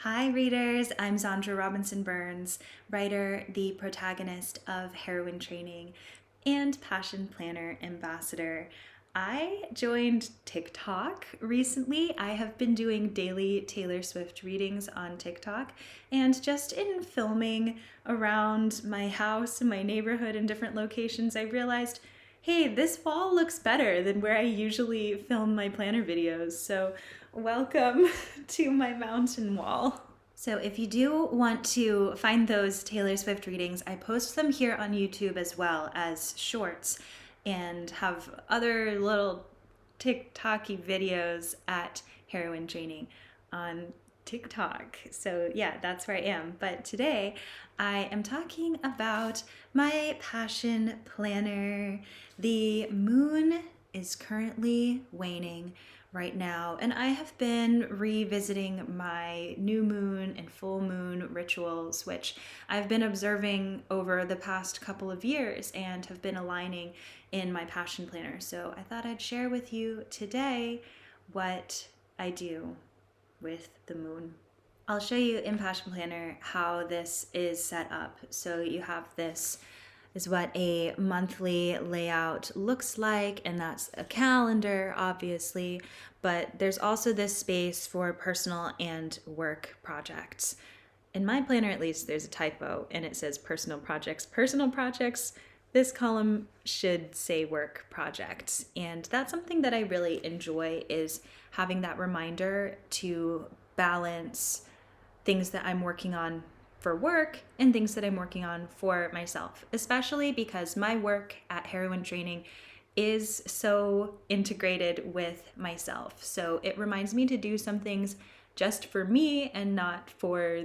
Hi, readers. I'm Zandra Robinson Burns, writer, the protagonist of Heroine Training, and Passion Planner Ambassador. I joined TikTok recently. I have been doing daily Taylor Swift readings on TikTok, and just in filming around my house and my neighborhood in different locations, I realized, hey, this wall looks better than where I usually film my planner videos. So welcome to my mountain wall. So if you do want to find those Taylor Swift readings, I post them here on YouTube as well as shorts and have other little TikToky videos at Heroine Training on TikTok. So yeah, that's where I am. But today I am talking about my passion planner. The moon is currently waning right now, and I have been revisiting my new moon and full moon rituals, which I've been observing over the past couple of years and have been aligning in my passion planner. So I thought I'd share with you today what I do with the moon. I'll show you in Passion Planner how this is set up. So you have this is what a monthly layout looks like, and that's a calendar, obviously, but there's also this space for personal and work projects. In my planner, at least, there's a typo and it says personal projects. Personal projects, this column should say work projects. And that's something that I really enjoy, is having that reminder to balance things that I'm working on for work and things that I'm working on for myself, especially because my work at Heroine Training is so integrated with myself. So it reminds me to do some things just for me and not for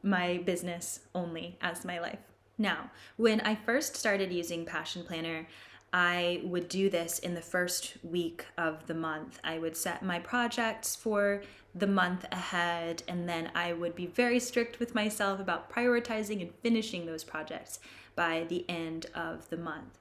my business only as my life. Now, when I first started using Passion Planner, I would do this in the first week of the month. I would set my projects for the month ahead, and then I would be very strict with myself about prioritizing and finishing those projects by the end of the month.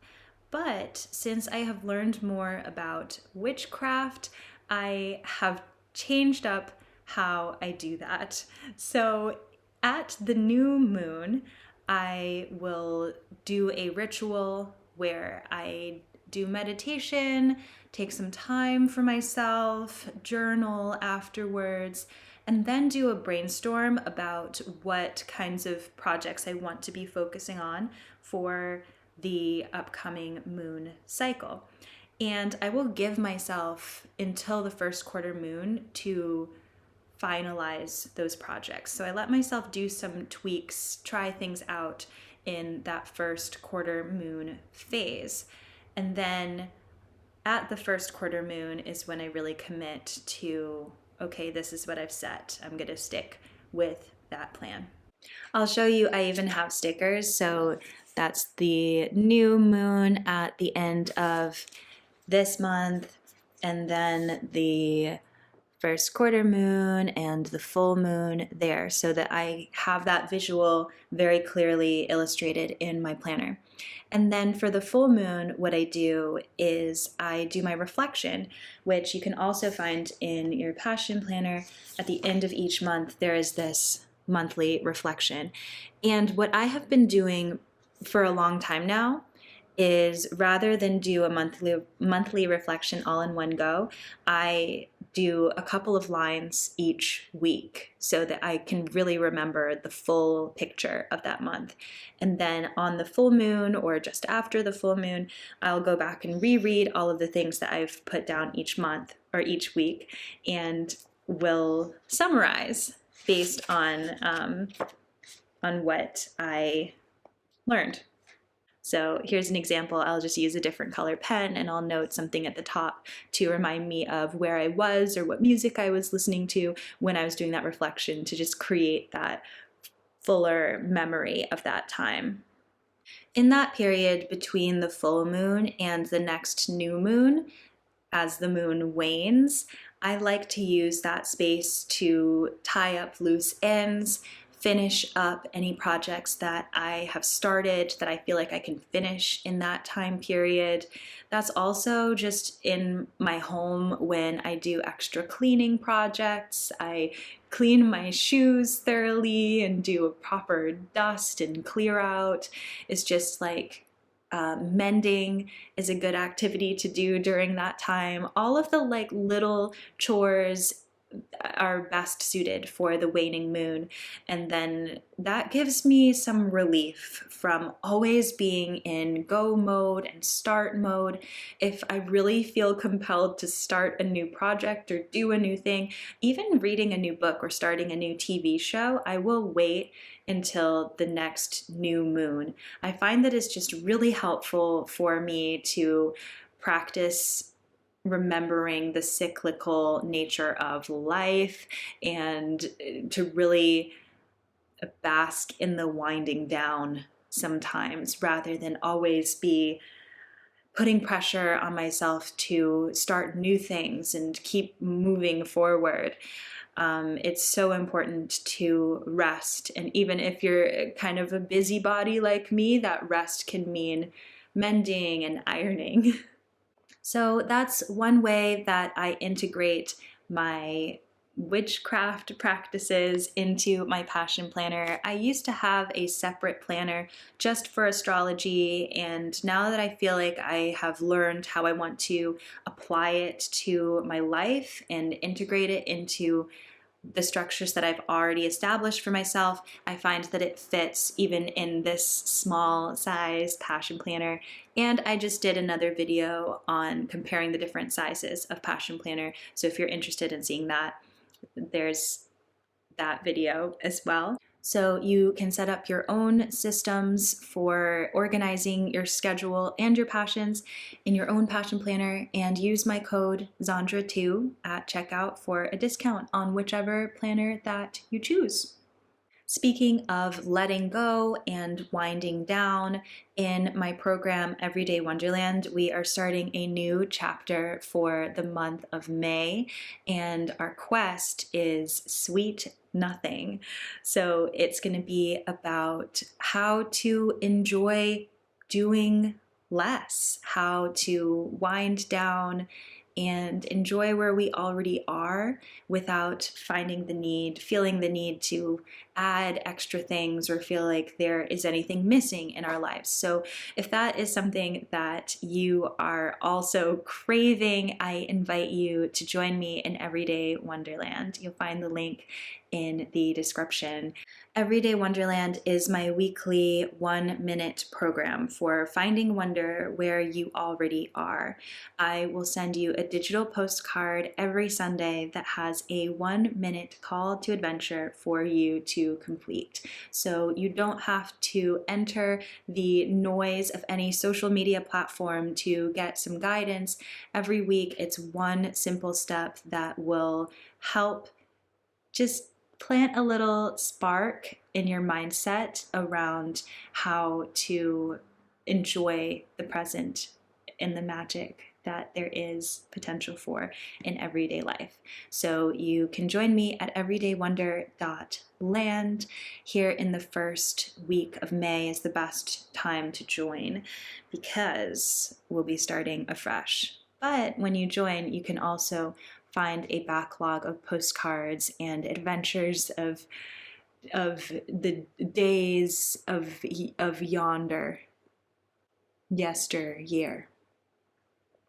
But since I have learned more about witchcraft, I have changed up how I do that. So at the new moon, I will do a ritual where I do meditation, take some time for myself, journal afterwards, and then do a brainstorm about what kinds of projects I want to be focusing on for the upcoming moon cycle. And I will give myself until the first quarter moon to finalize those projects. So I let myself do some tweaks, try things out in that first quarter moon phase. And then at the first quarter moon is when I really commit to, okay, this is what I've set. I'm going to stick with that plan. I'll show you, I even have stickers. So that's the new moon at the end of this month, and then the first quarter moon and the full moon there, so that I have that visual very clearly illustrated in my planner. And then for the full moon, what I do is I do my reflection, which you can also find in your passion planner. At the end of each month, there is this monthly reflection. And what I have been doing for a long time now is, rather than do a monthly reflection all in one go, I do a couple of lines each week so that I can really remember the full picture of that month. And then on the full moon, or just after the full moon, I'll go back and reread all of the things that I've put down each month or each week, and will summarize based on what I learned. So here's an example. I'll just use a different color pen, and I'll note something at the top to remind me of where I was or what music I was listening to when I was doing that reflection, to just create that fuller memory of that time. In that period between the full moon and the next new moon, as the moon wanes, I like to use that space to tie up loose ends, finish up any projects that I have started that I feel like I can finish in that time period. That's also just in my home when I do extra cleaning projects. I clean my shoes thoroughly and do a proper dust and clear out. It's just like mending is a good activity to do during that time. All of the like little chores are best suited for the waning moon. And then that gives me some relief from always being in go mode and start mode. If I really feel compelled to start a new project or do a new thing, even reading a new book or starting a new TV show, I will wait until the next new moon. I find that it's just really helpful for me to practice remembering the cyclical nature of life and to really bask in the winding down sometimes, rather than always be putting pressure on myself to start new things and keep moving forward. It's so important to rest. And even if you're kind of a busybody like me, that rest can mean mending and ironing. So that's one way that I integrate my witchcraft practices into my passion planner. I used to have a separate planner just for astrology, and now that I feel like I have learned how I want to apply it to my life and integrate it into the structures that I've already established for myself, I find that it fits even in this small size passion planner. And I just did another video on comparing the different sizes of passion planner. So if you're interested in seeing that, there's that video as well. So you can set up your own systems for organizing your schedule and your passions in your own passion planner, and use my code Zandra2 at checkout for a discount on whichever planner that you choose. Speaking of letting go and winding down, in my program Everyday Wonderland, we are starting a new chapter for the month of May, and our quest is Sweet Nothing. So it's going to be about how to enjoy doing less, how to wind down and enjoy where we already are without feeling the need to add extra things or feel like there is anything missing in our lives. So if that is something that you are also craving, I invite you to join me in Everyday Wonderland. You'll find the link in the description. Everyday Wonderland is my weekly 1-minute program for finding wonder where you already are. I will send you a digital postcard every Sunday that has a 1-minute call to adventure for you to complete. So you don't have to enter the noise of any social media platform to get some guidance. Every week, it's one simple step that will help just plant a little spark in your mindset around how to enjoy the present and the magic that there is potential for in everyday life. So you can join me at everydaywonder.land. Here in the first week of May is the best time to join because we'll be starting afresh. But when you join, you can also find a backlog of postcards and adventures of the days of yesteryear.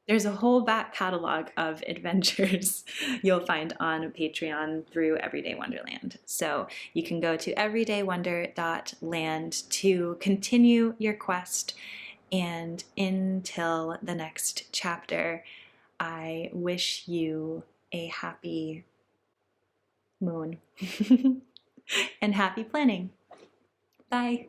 There's a whole back catalog of adventures you'll find on Patreon through Everyday Wonderland. So you can go to everydaywonder.land to continue your quest. And until the next chapter, I wish you a happy moon and happy planning. Bye.